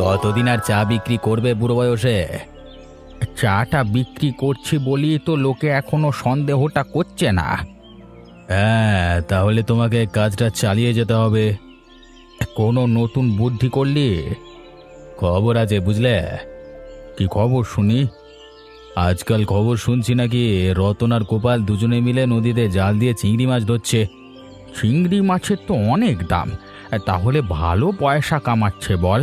কতদিন আর চা বিক্রি করবে বুড়ো বয়সে? চাটা বিক্রি করছি বলি তো লোকে এখনো সন্দেহটা করছে না। হ্যাঁ, তাহলে তোমাকে কাজটা চালিয়ে যেতে হবে। কোনো নতুন বুদ্ধি করলি? খবর আছে বুঝলে। কি খবর শুনি? আজকাল খবর শুনছি নাকি রতন আর গোপাল দুজনে মিলে নদীতে জাল দিয়ে চিংড়ি মাছ ধরছে। চিংড়ি মাছের তো অনেক দাম, তাহলে ভালো পয়সা কামাচ্ছে বল।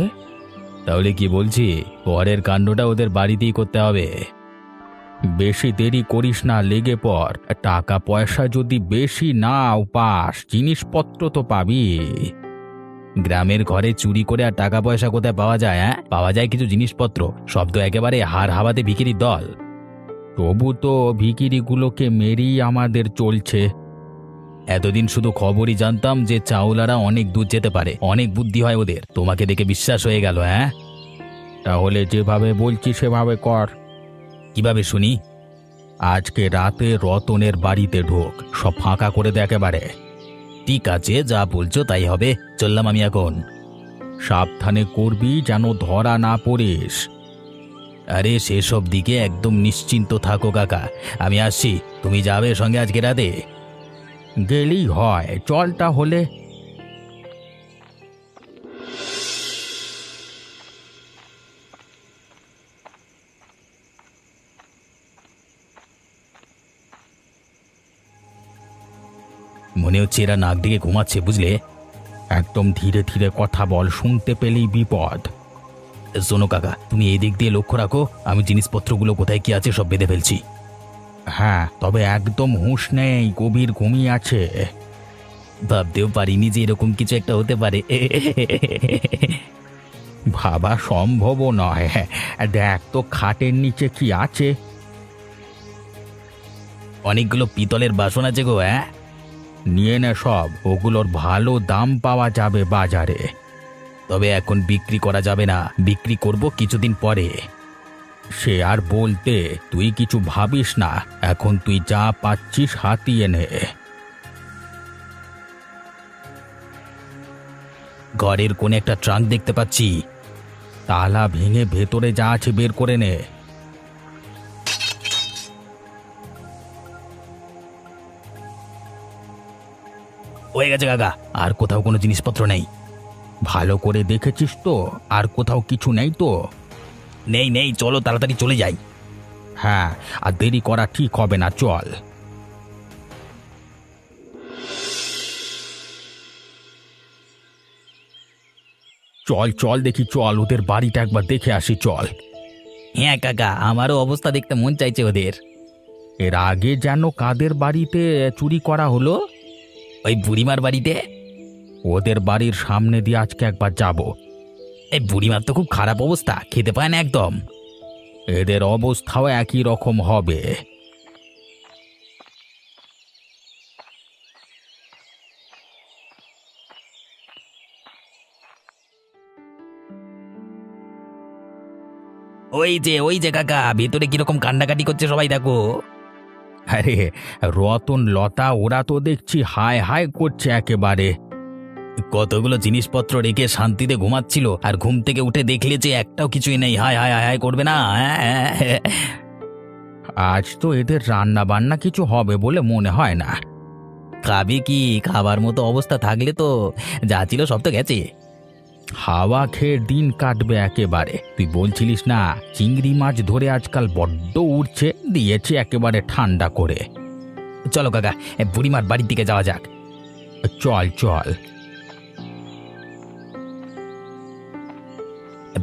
তাহলে কি বলছি, পরের কাণ্ডটা ওদের বাড়িতেই করতে হবে। বেশি দেরি করিস না, লেগে পড়। টাকা পয়সা যদি বেশি নাও পাস, জিনিসপত্র তো পাবি। গ্রামের ঘরে চুরি করে আর টাকা পয়সা কোথায় পাওয়া যায়? হ্যাঁ, পাওয়া যায় কিছু জিনিসপত্র, সব তো একেবারে হাড় হাওয়াতে ভিখিরির দল। তবু তো ভিখিরিগুলোকে মেরেই আমাদের চলছে। এতদিন শুধু খবরই জানতাম যে চাওলারা অনেক দূর যেতে পারে, অনেক বুদ্ধি হয় ওদের। তোমাকে দেখে বিশ্বাস হয়ে গেল। হ্যাঁ, তাহলে যেভাবে বলছি সেভাবে কর। কিভাবে শুনি? আজকে রাতে রতনের বাড়িতে ঢোক, সব ফাঁকা করে দে একেবারে। ঠিক আছে, যা বলছো তাই হবে। চললাম আমি এখন। সাবধানে করবি যেন ধরা না পড়িস। আরে সেসব দিকে একদম নিশ্চিন্ত থাকো কাকা, আমি আসছি। তুমি যাবে সঙ্গে আজকে রাতে? গেলেই হয়, চল তাহলে। মনে হচ্ছে এরা নাক ডেকে ঘুমাচ্ছে বুঝলে। একদম ধীরে ধীরে কথা বল, শুনতে পেলেই বিপদ। শোনো কাকা, তুমি এই দিক দিয়ে লক্ষ্য রাখো, আমি জিনিসপত্রগুলো কোথায় কি আছে সব বেঁধে ফেলছি। হ্যাঁ, তবে একদম হুঁশ নেই, গভীর ঘুমিয়ে আছে। ভাবতেও পারিনি যে এরকম কিছু একটা হতে পারে। ভাবা সম্ভবও নয়। দেখ তো খাটের নিচে কি আছে। অনেকগুলো পিতলের বাসন আছে গো। হ্যাঁ, নিয়ে নে সব, ওগুলোর ভালো দাম পাওয়া যাবে বাজারে। তবে এখন বিক্রি করা যাবে না, বিক্রি করব কিছুদিন পরে। সে আর বলতে, তুই কিছু ভাবিস না, এখন তুই যা পাচ্ছিস হাতিয়ে নে। ঘরের কোণে একটা ট্রাঙ্ক দেখতে পাচ্ছি। তালা ভেঙে ভেতরে যা আছে বের করে নে। হয়ে গেছে কাকা, আর কোথাও কোনো জিনিসপত্র নেই। ভালো করে দেখেছিস তো? আর কোথাও কিছু নেই তো? নেই নেই, চলো তাড়াতাড়ি চলে যাই। হ্যাঁ, আর দেরি করা ঠিক হবে না, চল। চল চল দেখি, চল ওদের বাড়িটা একবার দেখে আসি, চল। হ্যাঁ কাকা, আমারও অবস্থা দেখতে মন চাইছে ওদের। এর আগে যেন কাদের বাড়িতে চুরি করা হলো? ওই বুড়িমার বাড়িতে। ওদের বাড়ির সামনে দিয়ে আজকে একবার যাব। এই বুড়িমার তো খুব খারাপ অবস্থা, খেতে পায় না একদম। এদের অবস্থাও একই রকম হবে। ওই যে কাকা, ভেতরে কিরকম কান্ডাকাটি করছে সবাই, দেখো। আরে রতন লতা ওরা তো দেখছি হায় হায় করছে একেবারে। কতগুলো জিনিসপত্র রেখে শান্তিতে ঘুমাচ্ছিল, আর ঘুম থেকে উঠে দেখলে যে একটাও কিছুই নেই। হায় হায় হায় হায় করবে না? আজ তো এদের রান্না বান্না কিছু হবে বলে মনে হয় না। খাবে কি? খাবার মতো অবস্থা থাকলে তো যা ছিল সব তো গেছে। হাওয়া খেয়ে দিন কাটবে একেবারে। তুই বলছিলিস না চিংড়ি মাছ ধরে আজকাল বড্ড উঠছে, দিয়েছে একেবারে ঠান্ডা করে। চলো কাকা, বুড়িমার বাড়ির দিকে যাওয়া যাক। চল চল।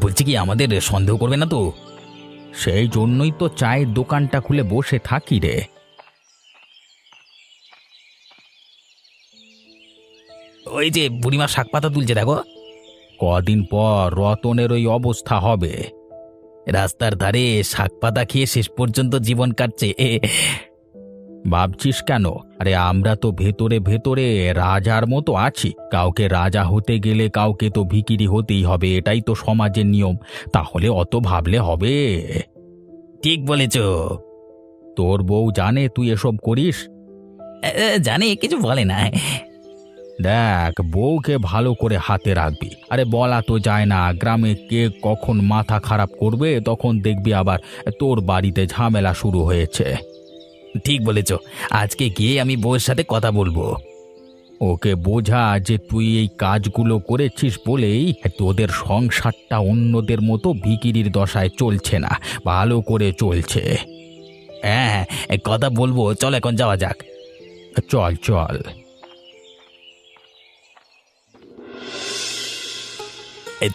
বলছি কি, আমাদের সন্দেহ করবে না তো? সেই জন্যই তো চায়ের দোকানটা খুলে বসে থাকি রে। ওই যে বুড়িমা শাক পাতা তুলছে, দেখো। কদিন পর রতনের ওই অবস্থা হবে। রাস্তার ধারে শাক পাতা খেয়ে শেষ পর্যন্ত জীবন কাটছে। ভাবছিস কেন? আরে আমরা তো ভেতরে ভেতরে রাজার মতো আছি। কাউকে রাজা হতে গেলে কাউকে তো ভিখিরি হতেই হবে, এটাই তো সমাজের নিয়ম। তাহলে অত ভাবলে হবে? ঠিক বলেছ। তোর বউ জানে তুই এসব করিস? জানে, কিছু বলে না। দেখ, বউকে ভালো করে হাতে রাখবি। আরে বলা তো যায় না, গ্রামে কে কখন মাথা খারাপ করবে, তখন দেখবি আবার তোর বাড়িতে ঝামেলা শুরু হয়েছে। ঠিক বলেছ, আজকে গিয়ে আমি বউয়ের সাথে কথা বলবো। ওকে বোঝা যে তুই এই কাজগুলো করেছিস বলেই তোদের সংসারটা অন্যদের মতো ভিখিরির দশায় চলছে না, ভালো করে চলছে। হ্যাঁ হ্যাঁ, কথা বলবো, চল এখন যাওয়া যাক। চল চল।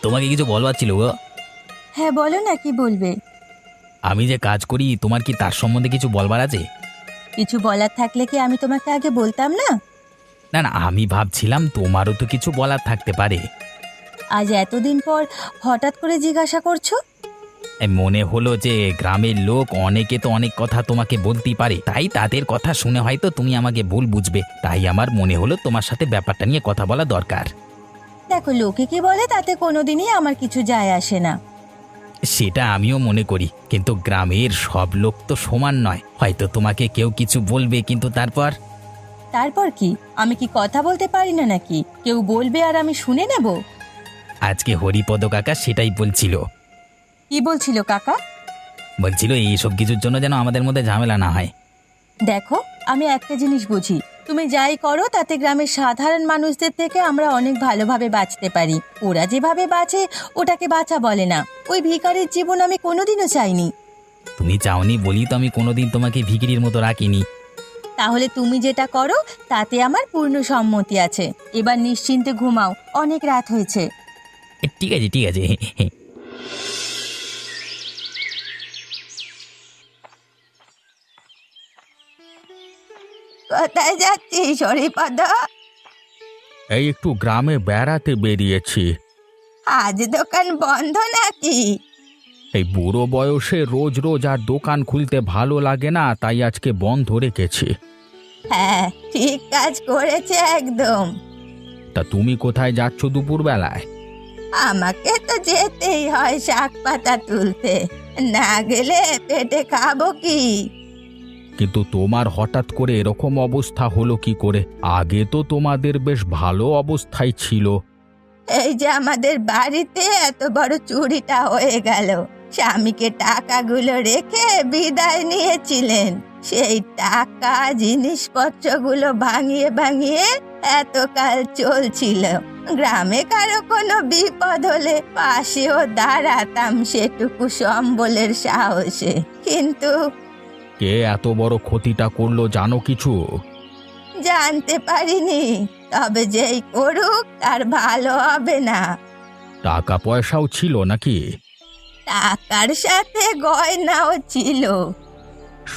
তোমাকে কিছু বলবার ছিল গো। হ্যাঁ বলো না, কি বলবে? আমি যে কাজ করি, তোমার কি তার সম্বন্ধে কিছু বলবার আছে? কিছু বলার থাকলে কি আমি তোমাকে আগে বলতাম না? না না, আমি ভাবছিলাম তোমারও তো কিছু বলার থাকতে পারে। আজ এতদিন পর হঠাৎ করে জিজ্ঞাসা করছো? মনে হলো যে গ্রামের লোক অনেকে তো অনেক কথা তোমাকে বলতেই পারে, তাই তাদের কথা শুনে হয়তো তুমি আমাকে ভুল বুঝবে, তাই আমার মনে হলো তোমার সাথে ব্যাপারটা নিয়ে কথা বলা দরকার। দেখো, লোকে কি বলে তাতে কোনোদিনই আমার কিছু যায় আসে না। সেটা আমিও মনে করি, কিন্তু গ্রামের সব লোক তো সমান নয়, হয়তো তোমাকে কেউ কিছু বলবে, কিন্তু তারপর কি, আমি কি কথা বলতে পারি না নাকি? কেউ বলবে আর আমি শুনে নেব? আজকে হরিপদ কাকা সেটাই বলছিল। কি বলছিল কাকা? বলছিল এইসব কিছুর জন্য যেন আমাদের মধ্যে ঝামেলা না হয়। দেখো, আমি একটা জিনিস বুঝি, তুমি যাই করো তাতে গ্রামের সাধারণ মানুষদের থেকে আমরা অনেক ভালোভাবে বাঁচতে পারি। ওরা যেভাবে বাঁচে ওটাকে বাঁচা বলে না। ওই ভিখারির জীবন আমি কোনোদিনও চাইনি। তুমি চাওনি বলি তো আমি কোনোদিন তোমাকে ভিখিরির মতো রাখিনি। তাহলে তুমি যেটা করো তাতে আমার পূর্ণ সম্মতি আছে। এবার নিশ্চিন্তে ঘুমাও, অনেক রাত হয়েছে। ঠিক আছে ঠিক আছে। কোথায় যাচ্ছিস হরিপদ? এই একটু গ্রামে বেড়াতে বেরিয়েছি। আজ দোকান বন্ধ নাকি? এই বুড়ো বয়সে রোজ রোজ আর দোকান খুলতে ভালো লাগে না, তাই আজকে বন্ধ রেখেছি। হ্যাঁ, ঠিক কাজ করেছে একদম। তা তুমি কোথায় যাচ্ছ দুপুরবেলায়? আমাকে তো যেতেই হয় শাক পাতা তুলতে, না গেলে পেটে খাবো কি? কিন্তু তোমার হঠাৎ করে এরকম অবস্থা হলো কি করে? আগে তো তোমাদের বেশ ভালো অবস্থায় ছিল। এই যে আমাদের বাড়িতে এত বড় চুরিটা হয়ে গেল, স্বামীকে টাকাগুলো রেখে বিদায় নিয়েছিলেন। সেই টাকা জিনিসপত্রগুলো ভাঙিয়ে ভাঙিয়ে এতকাল চলছিল। গ্রামে কারো কোনো বিপদ হলে পাশেও দাঁড়াতাম সেটুকু সম্বলের সাহসে, কিন্তু কে এত বড় ক্ষতিটা করলো জানো কিছু? জানতে পারিনি। তবে যেই করুক তার ভালো হবে না। টাকা পয়সাও ছিল নাকি? টাকার সাথে গয়নাও ছিল।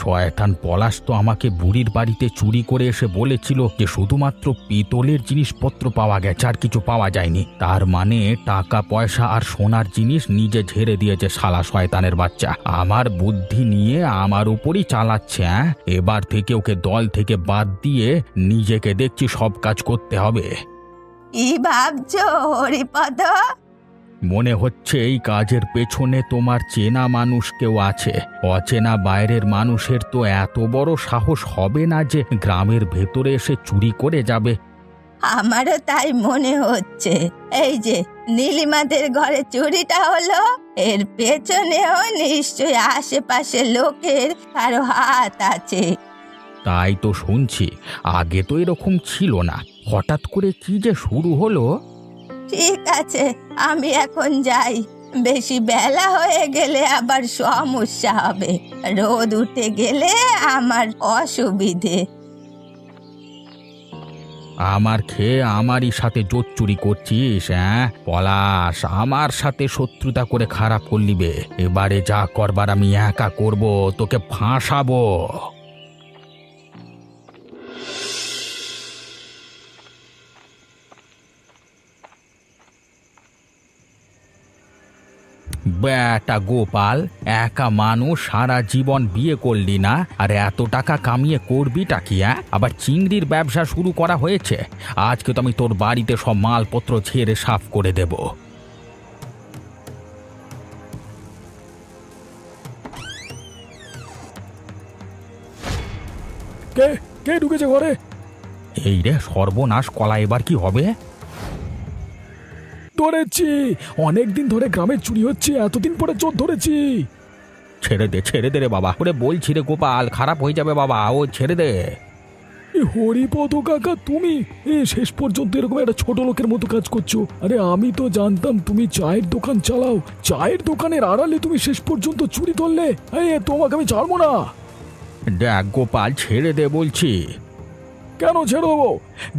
শয়তান পলাশ তো আমাকে বুড়ির বাড়িতে চুরি করে এসে বলেছিল যে শুধুমাত্র পিতলের জিনিসপত্র পাওয়া গেছে, আর কিছু পাওয়া যায়নি। তার মানে টাকা পয়সা আর সোনার জিনিস নিজে ঝেড়ে দিয়েছে শালা শয়তানের বাচ্চা। আমার বুদ্ধি নিয়ে আমার উপরই চালাচ্ছে। এবার থেকে ওকে দল থেকে বাদ দিয়ে নিজেকে দেখছি সব কাজ করতে হবে। কি ভাবছো হরিপদ? মনে হচ্ছে এই কাজের পেছনে তোমার চেনা মানুষ কেউ আছে। অচেনা বাইরের মানুষের তো এত বড় সাহস হবে না যে গ্রামের ভেতরে এসে চুরি করে যাবে। আমারও তাই মনে হচ্ছে। এই যে নীলিমাদের ঘরে চুরিটা হলো, এর পেছনেও নিশ্চয়ই আশেপাশে লোকের কারো হাত আছে। তাই তো শুনছি, আগে তো এরকম ছিল না, হঠাৎ করে কি যে শুরু হলো। ঠিক আছে, আমি এখন যাই। বেশি বেলা হয়ে গেলে আবার সমস্যা হবে। রোদ উঠে গেলে আমার অসুবিধে। আমার খেয়ে আমারই সাথে জোর চুরি করছিস? পলাশ, আমার সাথে শত্রুতা করে খারাপ করলি বে। এবারে যা করবার আমি একা করব, তোকে ফাঁসাবো। বেটা গোপাল, একা মানুষ, সারা জীবন বিয়ে করলি না, আর এত টাকা কামিয়ে করবিটা কি? আবার চিংড়ির ব্যবসা শুরু করা হয়েছে। আজকে তো আমি তোর বাড়িতে সব মালপত্র ছেড়ে সাফ করে দেব। কে কে ঢুকেছে ঘরে? এই রে সর্বনাশ, কলা এবার কি হবে? ধরেছি, অনেকদিন ধরে গ্রামে চুরি হচ্ছে, এতদিন পরে চোর ধরেছি। ছেড়ে দে রে বাবা, ওরে বলছি রে গোপাল, খারাপ হয়ে যাবে বাবা, ও ছেড়ে দে। হরিপদ কাকা, তুমি শেষ পর্যন্ত এরকম একটা ছোট লোকের মতো কাজ করছো। আরে আমি তো জানতাম তুমি চায়ের দোকান চালাও, চায়ের দোকানের আড়ালে তুমি শেষ পর্যন্ত চুরি ধরলে। তোমাকে আমি ছাড়বো না। দেখ গোপাল, ছেড়ে দে বলছি। কেন ছেড়ে দেবো?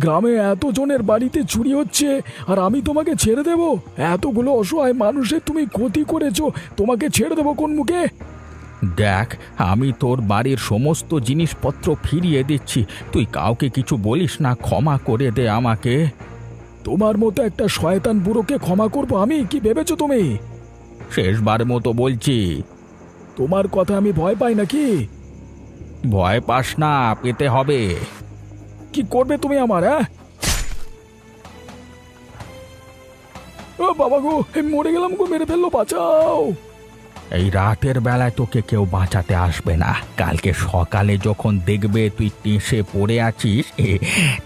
গ্রামে এতজনের বাড়িতে চুরি হচ্ছে আর আমি তোমাকে ছেড়ে দেব? এতগুলো অসহায় মানুষের তুমি ক্ষতি করেছো, তোমাকে ছেড়ে দেবো কোন মুখে? দেখ, আমি তোর বাড়ির সমস্ত জিনিসপত্র ফিরিয়ে দিচ্ছি, তুই কাউকে কিছু বলিস না, ক্ষমা করে দে আমাকে। তোমার মতো একটা শয়তান বুড়োকে ক্ষমা করবো আমি? কি ভেবেছো তুমি? শেষবার মতো বলছি, তোমার কথা আমি ভয় পাই নাকি? ভয় পাস না, পেতে হবে। কি করবে তুমি আমার? ও বাবা গো, মরে গেলাম গো, মেরে ফেললো, বাঁচাও। এই রাতের বেলায় তোকে কেউ বাঁচাতে আসবে না। কালকে সকালে যখন দেখবে তুই টেসে পড়ে আছিস,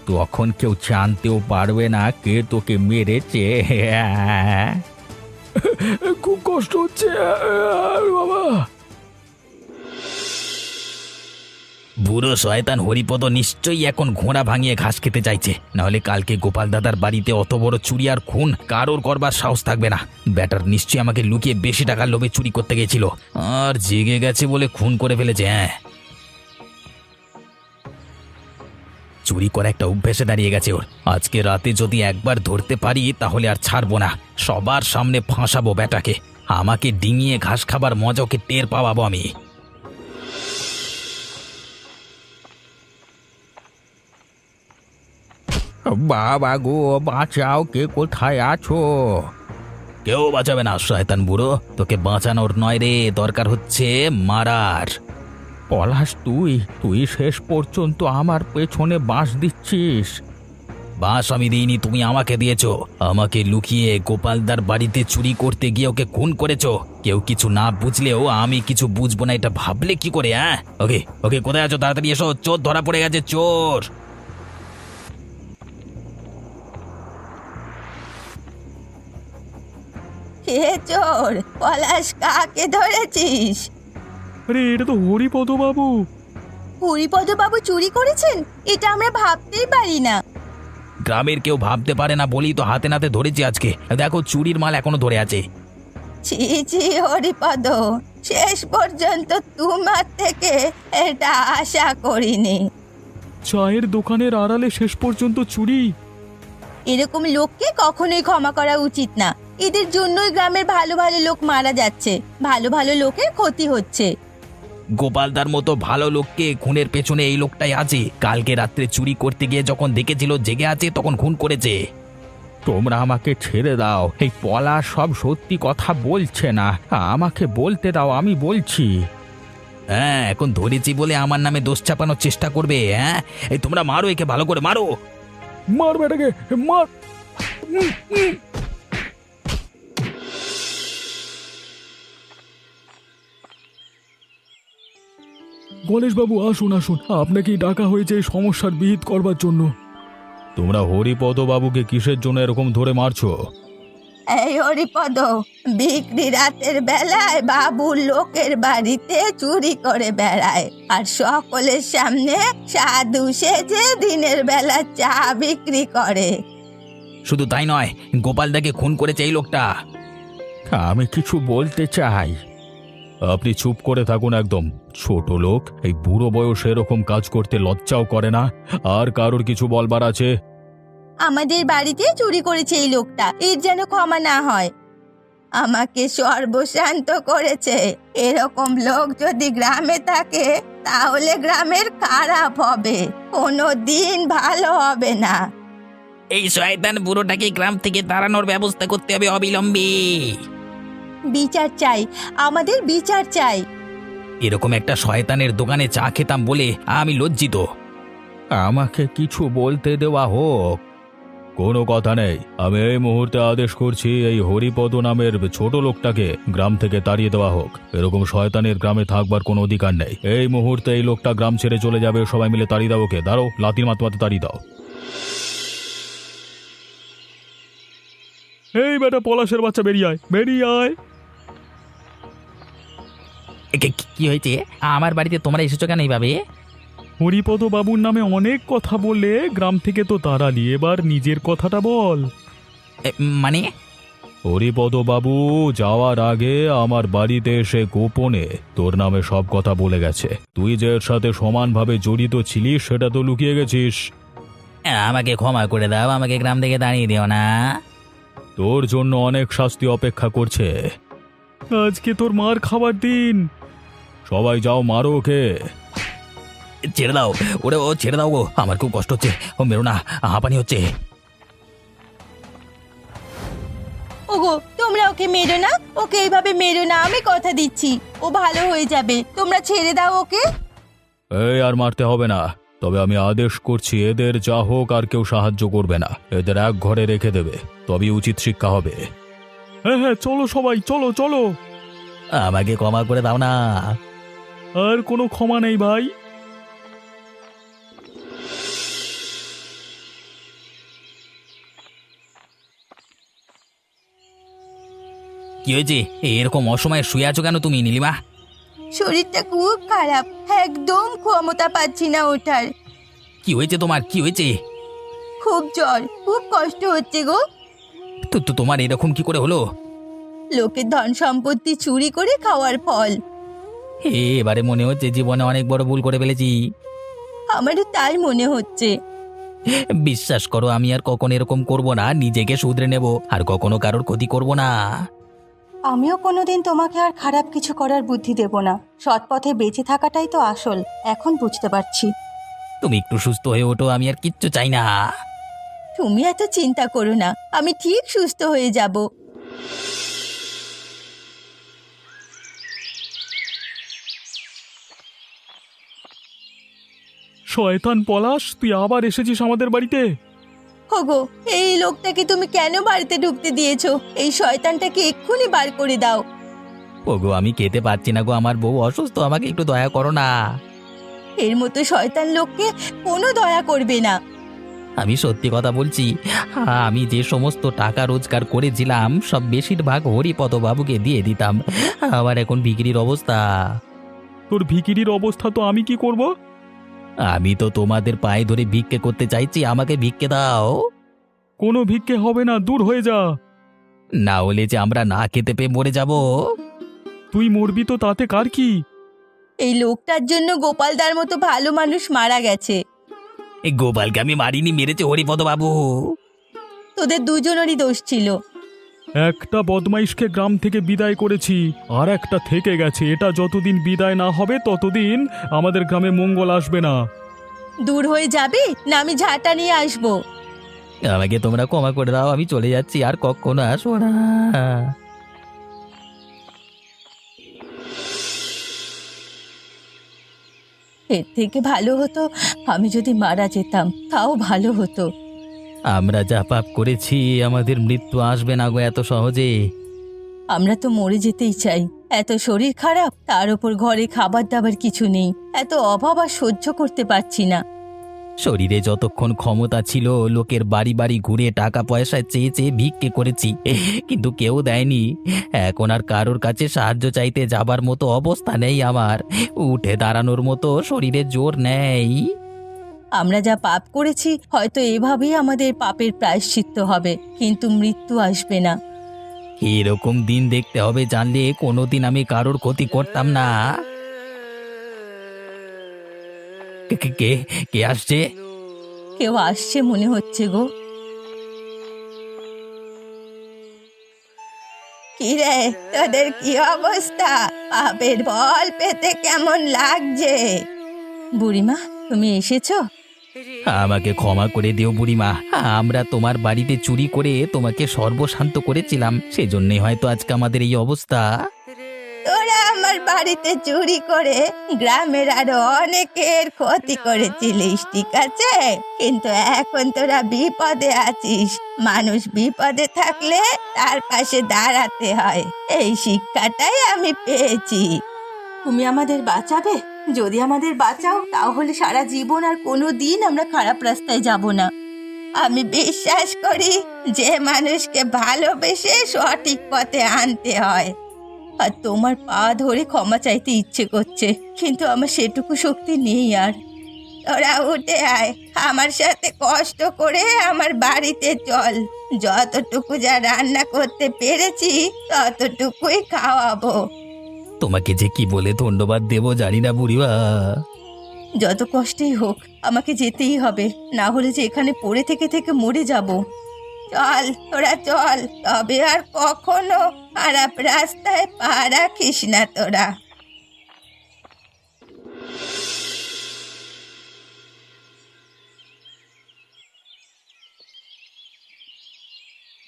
তখন কেউ জানতেও পারবে না কে তোকে মেরেছে। খুব কষ্ট হচ্ছে বাবা। বুড়ো শয়তান হরিপদ নিশ্চয়ই এখন ঘোড়া ভাঙিয়ে ঘাস খেতে চাইছে, নাহলে কালকে গোপাল দাদার বাড়িতে অত বড় চুরি আর খুন কারোর করবার সাহস থাকবে না। ব্যাটার নিশ্চয়ই আমাকে লুকিয়ে বেশি টাকার লোভে চুরি করতে গেছিল, আর জেগে গেছে বলে খুন করে ফেলেছে। চুরি করা একটা অভ্যেসে দাঁড়িয়ে গেছে ওর। আজকে রাতে যদি একবার ধরতে পারি তাহলে আর ছাড়বো না, সবার সামনে ফাঁসাবো ব্যাটাকে। আমাকে ডিঙিয়ে ঘাস খাবার মজা ওকে টের পাওয়াবো আমি। বাবা গো, বাঁচাও, কে কোথায় আছো? কেউ বাঁচাবে না শয়তান বুড়ো, তোকে বাঁচানোর নয় রে, দরকার হচ্ছে মারার। পলাশ, তুই শেষ পর্যন্ত আমার পেছনে বাঁশ দিচ্ছিস। বাঁশ আমি দিইনি, তুমি আমাকে দিয়েছো। আমাকে লুকিয়ে গোপালদার বাড়িতে চুরি করতে গিয়ে ওকে খুন করেছো। কেউ কিছু না বুঝলেও আমি কিছু বুঝবো না এটা ভাবলে কি করে? ওকে ওকে, কোথায় আছো? তাড়াতাড়ি এসো, চোর ধরা পড়ে গেছে, চোর। কে চোর? পলাশ, কাকে ধরেছিস? আরে এটা তো হরিপদ বাবু। হরিপদ বাবু চুরি করেছেন? এটা আমরা ভাবতেই পারি না। গ্রামের কেউ ভাবতে পারে না বলেই তো হাতে নাতে ধরেছি আজকে। দেখো, চুরির মাল এখনো ধরে আছে। ছি ছি হরিপদ, শেষ পর্যন্ত তোমার থেকে এটা আশা করিনি। চায়ের দোকানের আড়ালে শেষ পর্যন্ত চুরি। এরকম লোককে কখনোই ক্ষমা করা উচিত না। এদের জন্যই গ্রামের ভালো ভালো লোক মারা যাচ্ছে, ভালো ভালো লোকের ক্ষতি হচ্ছে। গোপালদার মতো ভালো লোককে খুনের পেছনে এই লোকটাই আছে। কালকে রাত্রে চুরি করতে গিয়ে যখন দেখেছিল জেগে আছে, তখন খুন করেছে। তোমরা আমাকে ছেড়ে দাও, এই পলাশ সব সত্যি কথা বলছে না, আমাকে বলতে দাও, আমি বলছি। এখন ধরেছি বলে আমার নামে দোষ চাপানোর চেষ্টা করবে? এই তোমরা মারো একে, ভালো করে মারো। মার বেটাকে, মার। গণেশবাবু, আসুন আসুন, আপনাকেই ডাকা হয়েছে এই সমস্যার বিহিত করবার জন্য। তোমরা হরিপদ বাবুকে কিসের জন্য এরকম ধরে মারছো? এই হরিপদ বিক্রি রাতের বেলায় বাবুর লোকের বাড়িতে চুরি করে বেড়ায়, আর সকলের সামনে সাধু সেজে দিনের বেলা চা বিক্রি করে। শুধু তাই নয়, গোপালদাকে খুন করেছে এই লোকটা। আমি কিছু বলতে চাই। আপনি চুপ করে থাকুন একদম। ছোট লোক, এই বুড়ো বয়সে এরকম কাজ করতে লজ্জাও করে না। আর কারোর কিছু বলবার আছে? আমাদের বাড়িতে চুরি করেছে এই লোকটা, এর যেন ক্ষমা না হয়। আমাকে সর্বশান্ত করেছে। এরকম লোক যদি গ্রামে থাকে তাহলে গ্রামের খারাপ হবে, কোনো দিন ভালো হবে না। এই শয়তান বুড়োটাকে গ্রাম থেকে তাড়ানোর ব্যবস্থা করতে হবে অবিলম্বে। বিচার চাই, আমাদের বিচার চাই। এরকম একটা শয়তানের দোকানে চা খেতাম বলে আমি লজ্জিত। আমাকে কিছু বলতে দেওয়া হোক। কোনো কথা নেই, আমি এই মুহূর্তে আদেশ করছি এই হরিপদ নামের ছোট লোকটাকে গ্রাম থেকে তাড়িয়ে দেওয়া হোক। এরকম শয়তানের গ্রামে থাকবার কোনো অধিকার নেই। এই মুহূর্তে এই লোকটা গ্রাম ছেড়ে চলে যাবে, সবাই মিলে তাড়িয়ে দাও ওকে। দাঁড়ো, লাতির মাথা তাড়িয়ে দাও। এই বেটা পলাশের বাচ্চা বেরিয়ে আয়, বেরিয়ে আয়। কি হয়েছে? আমার বাড়িতে তোমরা এসেছো কেন এইভাবে? হরিপদ বাবুর নামে অনেক কথা বলে গ্রাম থেকে তো তাড়ালি, এবার নিজের কথাটা বল। মানে? হরিপদ বাবু যাওয়ার আগে আমার বাড়িতে এসে গোপনে তোর নামে সব কথা বলে গেছে। তুই যে এর সাথে সমানভাবে জড়িত ছিলিস সেটা তো লুকিয়ে গেছিস। আমাকে ক্ষমা করে দাও, আমাকে গ্রাম থেকে দাঁড়িয়ে দিও না। তোর জন্য অনেক শাস্তি অপেক্ষা করছে। আজকে তোর মার খাবার দিন। সবাই যাও, মারো ওকে। ছেড়ে দাও ওরে, ও ছেড়ে দাও গো, আমার খুব কষ্ট হচ্ছে। ও মেরো না, হাঁপানি হচ্ছে। ওগো, তোমরা ওকে মেরো না, ওকে এইভাবে মেরো না, আমি কথা দিচ্ছি ও ভালো হয়ে যাবে। তোমরা ছেড়ে দাও ওকে। এই আর মারতে হবে না, তবে আমি আদেশ করছি এদের যা হোক আর কেউ সাহায্য করবে না। এদের এক ঘরে রেখে দেবে, তবেই উচিত শিক্ষা হবে। হ্যাঁ হ্যাঁ, চলো সবাই, চলো চলো। আমাকে ক্ষমা করে দাও না। আর কোনো ক্ষমা নেই ভাই। কি হয়েছে? এরকম অসময়ে শুয়ে আছো কেন তুমি নীলিমা? শরীরটা খুব খারাপ, একদম ক্ষমতা পাচ্ছি না ওঠার। কি হয়েছে তোমার, কি হয়েছে? খুব জ্বর, খুব কষ্ট হচ্ছে গো। তো তোমার এরকম কি করে হলো? লোকের ধন সম্পত্তি চুরি করে খাওয়ার ফল। এবারে মনে হচ্ছে জীবনে অনেক বড় ভুল করে ফেলেছি। আমারও তাই মনে হচ্ছে। বিশ্বাস করো, আমি আর কখনো এরকম করব না, নিজেকে শুধরে নেব, আর কখনো কারোর ক্ষতি করব না। আমিও কোনোদিন তোমাকে আর খারাপ কিছু করার বুদ্ধি দেব না। সৎ পথে বেঁচে থাকাটাই তো আসল, এখন বুঝতে পারছি। তুমি একটু সুস্থ হয়ে ওঠো, আমি আর কিচ্ছু চাই না। তুমি এত চিন্তা করো না, আমি ঠিক সুস্থ হয়ে যাব। শয়তান পলাশ, তুই আবার এসেছিস আমাদের বাড়িতে। ওগো, এই লোকটাকে তুমি কেন বাড়িতে ঢুকতে দিয়েছো? এই শয়তানটাকে এক্ষুনি বার করে দাও। ওগো, আমি খেতে পারছি না গো, আমার বউ অসুস্থ, আমাকে একটু দয়া করো না। এর মতো শয়তান লোককে কোনো দয়া করবে না। আমি সত্যি কথা বলছি, আমি যে সমস্ত টাকা রোজগার করেছিলাম সব বেশিরভাগ হরিপদ বাবুকে দিয়ে দিতাম। আমার এখন বিক্রির অবস্থা। তোর ভিকিরির অবস্থা তো আমি কি করব? আমি তো তোমাদের পায়ে ধরে ভিক্ষে করতে চাইছি, আমাকে ভিক্ষে দাও। কোনো ভিক্ষে হবে না, দূর হয়ে যা। না হলে যে আমরা না খেতে পেয়ে মরে যাব। তুই মরবি তো তাতে কার কি? এই লোকটার জন্য গোপালদার মতো ভালো মানুষ মারা গেছে। এই গোপালকে আমি মারিনি, মেরেছে হরিপদ বাবু। তোদের দুজনেরই দোষ ছিল। একটা বদমাইশকে গ্রাম থেকে বিদায় করেছি, আর একটা থেকে গেছে। এটা যতদিন বিদায় না হবে ততদিন আমাদের গ্রামে মঙ্গল আসবে না। দূর হয়ে যাবি না আমি ঝাঁটা নিয়ে আসবো? আমাকে তোমরা ক্ষমা করে দাও, আমি চলে যাচ্ছি, আর কখনো আসবো না। এর থেকে ভালো হতো আমি যদি মারা যেতাম, তাও ভালো হতো। আমরা যা পাপ করেছি, আমাদের মৃত্যু আসবে না গো এত সহজে। আমরা তো মরে যেতেই চাই। এত শরীর খারাপ, তার উপর ঘরে খাবার দাবার কিছু নেই। এত অভাব আর সহ্য করতে পারছি না। শরীরে যতক্ষণ ক্ষমতা ছিল লোকের বাড়ি বাড়ি ঘুরে টাকা পয়সা চেয়ে চেয়ে ভিক্ষে করেছি, কিন্তু কেউ দেয়নি। এখন আর কারোর কাছে সাহায্য চাইতে যাবার মতো অবস্থা নেই আমার, উঠে দাঁড়ানোর মতো শরীরে জোর নেই। আমরা যা পাপ করেছি হয়তো এভাবেই আমাদের পাপের প্রায়শ্চিত্ত হবে, কিন্তু মৃত্যু আসবে না। এরকম দিন দেখতে হবে জানলে কোনোদিন আমি কারোর ক্ষতি করতাম না। কে কে কে কে আসছে? কেউ আসছে মনে হচ্ছে গো। কি রে, তোদের কি অবস্থা? পাপের বল পেতে কেমন লাগছে? বুড়িমা, তুমি এসেছো? আমাকে ক্ষমা করে দিও বুড়িমা, আমরা তোমার বাড়িতে চুরি করে তোমাকে সর্বশান্ত করেছিলাম, সেজন্যই হয়তো আজকে আমাদের এই অবস্থা। তোরা আমার বাড়িতে চুরি করে গ্রামের আরো অনেকের ক্ষতি করেছিলিস, ঠিক আছে, কিন্তু এখন তোরা বিপদে আছিস। মানুষ বিপদে থাকলে তার পাশে দাঁড়াতে হয়, এই শিক্ষাটাই আমি পেয়েছি। তুমি আমাদের বাঁচাবে? যদি আমাদের বাঁচাও তাহলে সারা জীবন আর কোনো দিন আমরা খারাপ রাস্তায় যাব না। আমি বিশ্বাস করি যে মানুষকে ভালোবেসে সঠিক পথে আনতে হয়। আর তোমার পা ধরে ক্ষমা চাইতে ইচ্ছে করছে, কিন্তু আমার সেটুকু শক্তি নেই আর। তোরা উঠে আয়, আমার সাথে কষ্ট করে আমার বাড়িতে চল। যতটুকু যা রান্না করতে পেরেছি ততটুকুই খাওয়াবো। তোমাকে যে কি বলে ধন্যবাদ দেবো জানি না বুড়িমা। যত কষ্টই হোক আমাকে যেতেই হবে, না হলে যে এখানে পড়ে থেকে থেকে মরে যাব। চল তোরা চল, তবে আর কখনো খারাপ রাস্তায় পা রাখিস না তোরা।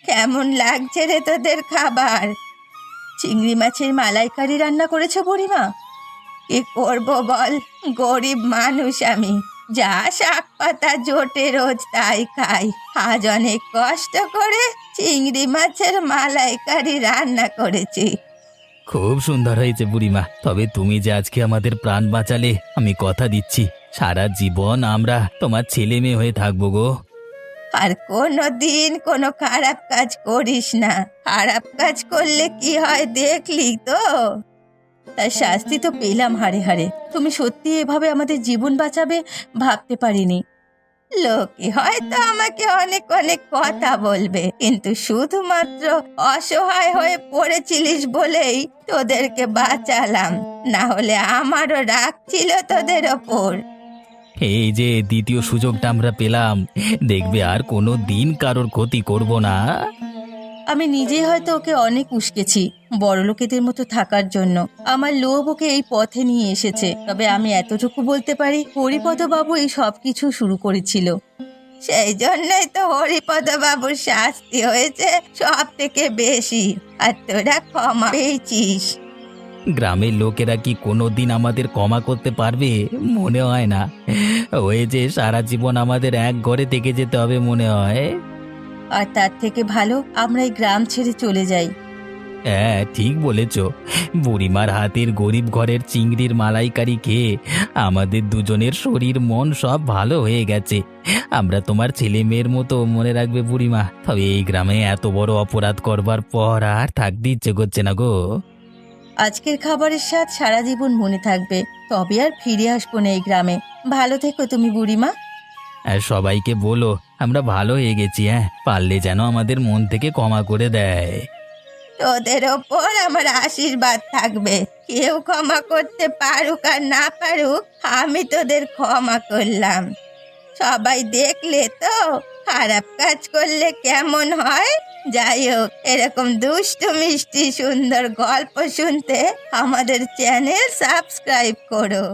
কেমন লাগছে রে তোদের খাবার? চিংড়ি মাছের মালাইকারি রান্না করেছো বুড়িমা? কি করবো বল, গরিব মানুষ আমি, যা শাক পাতা জোটে রোজ তাই খাই। আজ অনেক কষ্ট করে চিংড়ি মাছের মালাইকারি রান্না করেছি। খুব সুন্দর হয়েছে বুড়িমা, তবে তুমি যে আজকে আমাদের প্রাণ বাঁচালে, আমি কথা দিচ্ছি সারা জীবন আমরা তোমার ছেলে মেয়ে হয়ে থাকবো গো। আর কোনো দিন কোনো খারাপ কাজ করিস না, খারাপ কাজ করলে কি হয় দেখলি তো। তার শাস্তি তো পেলাম হাড়ে হাড়ে। তুমি সত্যি এভাবে আমাদের জীবন বাঁচাবে ভাবতে পারিনি। লোকে হয়তো আমাকে অনেক অনেক কথা বলবে, কিন্তু শুধুমাত্র অসহায় হয়ে পড়েছিলিস বলেই তোদেরকে বাঁচালাম, না হলে আমারও রাগ ছিল তোদের ওপর। এই যে দ্বিতীয় সুযোগটা আমরা পেলাম, দেখবে আর কোনো দিন কারোর ক্ষতি করব না। আমি নিজেই হয়তো ওকে অনেক উস্কেছি বড়লোকেদের মতো থাকার জন্য। আমার লোভ ওকে এই পথে নিয়ে এসেছে। তবে আমি এতটুকু বলতে পারি, হরিপদ বাবু এই সব কিছু শুরু করেছিল। সেই জন্যই তো হরিপদ বাবুর শাস্তি হয়েছে সব থেকে বেশি, আর তোরা ক্ষমা পেয়েছিস। গ্রামের লোকেরা কি কোনো দিন আমাদের ক্ষমা করতে পারবে? মনে হয় না। ওই যে সারা জীবন আমাদের এক ঘরে থেকে যেতে হবে মনে হয়। আর তার থেকে ভালো আমরা এই গ্রাম ছেড়ে চলে যাই। হ্যাঁ ঠিক বলেছ, বুড়িমার হাতের গরিব ঘরের চিংড়ির মালাইকারি খেয়ে আমাদের দুজনের শরীর মন সব ভালো হয়ে গেছে। আমরা তোমার ছেলে মেয়ের মতো মনে রাখবে বুড়িমা। তবে এই গ্রামে এত বড় অপরাধ করবার পর আর থাকতে ইচ্ছে করছে না গো। আজকের খাবারের স্বাদ সারা জীবন মনে থাকবে, তবে আর ফিরে আসবো না এই গ্রামে। ভালো থেকো তুমি বুড়িমা। আর সবাইকে বলো আমরা ভালো হয়ে গেছি, হ্যাঁ পারলে যেন আমাদের মন থেকে ক্ষমা করে দেয়। তোদের ওপর আমার আশীর্বাদ থাকবে। কেউ ক্ষমা করতে পারুক আর না পারুক, আমি তোদের ক্ষমা করলাম। সবাই দেখলে তো খারাপ কাজ করলে কেমন হয়। যাই হোক, এরকম দুষ্টু মিষ্টি সুন্দর গল্প শুনতে আমাদের চ্যানেল সাবস্ক্রাইব করো।